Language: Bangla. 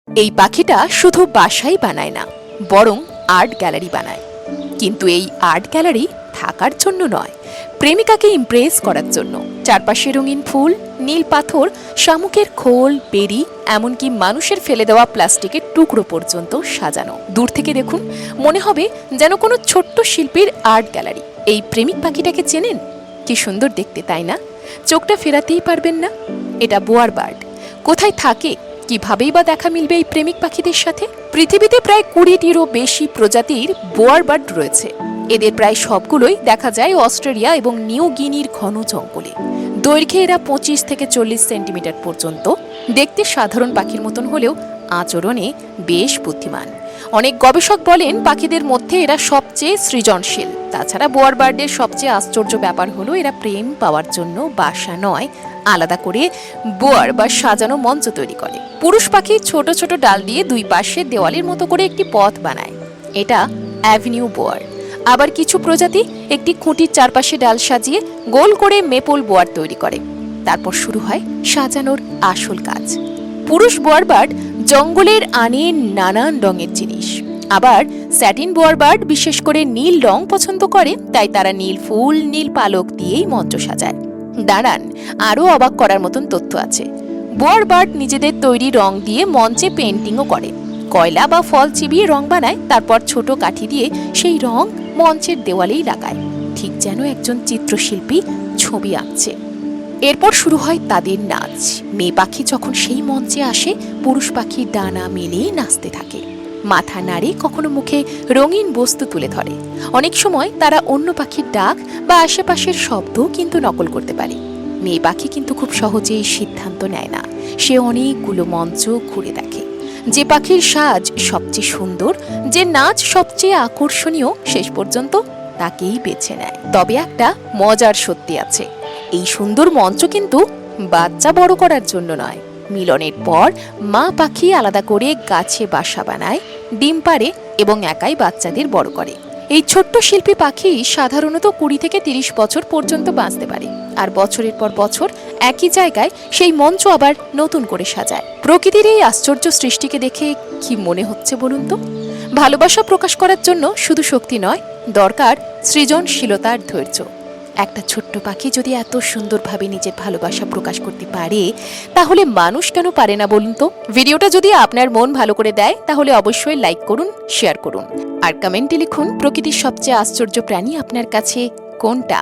এই পাখিটা শুধু বাসাই বানায় না, বরং আর্ট গ্যালারি বানায়। কিন্তু এই আর্ট গ্যালারি থাকার জন্য নয়, প্রেমিকাকে ইমপ্রেস করার জন্য। চারপাশে রঙিন ফুল, নীল পাথর, শামুকের খোল, বেরি, এমনকি মানুষের ফেলে দেওয়া প্লাস্টিকের টুকরো পর্যন্ত সাজানো। দূর থেকে দেখুন, মনে হবে যেন কোনো ছোট্ট শিল্পীর আর্ট গ্যালারি। এই প্রেমিক পাখিটাকে চেনেন? কি সুন্দর দেখতে, তাই না? চোখটা ফেরাতেই পারবেন না। এটা বোয়ার বার্ড। কোথায় থাকে, কিভাবেই বা দেখা মিলবে এই প্রেমিক পাখিদের সাথে? পৃথিবীতে প্রায় 20টিরও বেশি প্রজাতির বোয়ার বার্ড রয়েছে। এদের প্রায় সবগুলোই দেখা যায় অস্ট্রেলিয়া এবং নিউ গিনির ঘন জঙ্গলে। দৈর্ঘ্যে এরা 25 থেকে 40 সেন্টিমিটার পর্যন্ত। দেখতে সাধারণ পাখির মতন হলেও আচরণে বেশ বুদ্ধিমান। অনেক গবেষক বলেন পাখিদের মধ্যে এরা সবচেয়ে সৃজনশীল। তাছাড়া বোয়ার বার্ডের সবচেয়ে আশ্চর্য ব্যাপার হলো এরা প্রেম পাওয়ার জন্য বাসা নয়, আলাদা করে বোয়ার বা সাজানো মঞ্চ তৈরি করে। পুরুষ পাখি ছোট ছোট ডাল দিয়ে দুই পাশে দেওয়ালের মতো করে একটি পথ বানায়। এটা অ্যাভিনিউ বোয়ার। আবার কিছু প্রজাতি একটি খুঁটির চারপাশে ডাল সাজিয়ে গোল করে মেপল বোয়ার তৈরি করে। তারপর শুরু হয় সাজানোর আসল কাজ। পুরুষ বোয়ার বার্ড জঙ্গলের আনে নানান রঙের জিনিস। আবার স্যাটিন বোয়ার বার্ড বিশেষ করে নীল রং পছন্দ করে, তাই তারা নীল ফুল, নীল পালক দিয়েই মঞ্চ সাজায়। দাঁড়ান, আরও অবাক করার মতন তথ্য আছে। বোয়ার বার্ড নিজেদের তৈরি রং দিয়ে মঞ্চে পেন্টিংও করে। কয়লা বা ফল চিবিয়ে রং বানায়, তারপর ছোট কাঠি দিয়ে সেই রং মঞ্চের দেওয়ালেই লাগায়, ঠিক যেন একজন চিত্রশিল্পী ছবি আঁকছে। এরপর শুরু হয় তাদের নাচ। মেয়ে পাখি যখন সেই মঞ্চে আসে, পুরুষ পাখি ডানা মেলেই নাচতে থাকে, মাথা নাড়ে, কখনো মুখে রঙিন বস্তু তুলে ধরে। অনেক সময় তারা অন্য পাখির ডাক বা আশেপাশের শব্দও কিন্তু নকল করতে পারে। মেয়ে পাখি কিন্তু খুব সহজেই সিদ্ধান্ত নেয় না। সে অনেকগুলো মঞ্চ ঘুরে দেখে। যে পাখির সাজ সবচেয়ে সুন্দর, যে নাচ সবচেয়ে আকর্ষণীয়, শেষ পর্যন্ত তাকেই বেছে নেয়। তবে একটা মজার সত্যি আছে, এই সুন্দর মঞ্চ কিন্তু বাচ্চা বড় করার জন্য নয়। মিলনের পর মা পাখি আলাদা করে গাছে বাসা বানায়, ডিম পাড়ে এবং একাই বাচ্চাদের বড় করে। এই ছোট্ট শিল্পী পাখি সাধারণত 20 থেকে 30 বছর পর্যন্ত বাঁচতে পারে, আর বছরের পর বছর একই জায়গায় সেই মঞ্চ আবার নতুন করে সাজায়। প্রকৃতির এই আশ্চর্য সৃষ্টিকে দেখে কি মনে হচ্ছে বলুন তো? ভালোবাসা প্রকাশ করার জন্য শুধু শক্তি নয়, দরকার সৃজনশীলতার ধৈর্য। একটা ছোট্ট পাখি যদি এত সুন্দরভাবে নিজের ভালোবাসা প্রকাশ করতে পারে, তাহলে মানুষ কেন পারে না বলুন তো? ভিডিওটা যদি আপনার মন ভালো করে দেয়, তাহলে অবশ্যই লাইক করুন, শেয়ার করুন, আর কমেন্টে লিখুন প্রকৃতির সবচেয়ে আশ্চর্য প্রাণী আপনার কাছে কোনটা।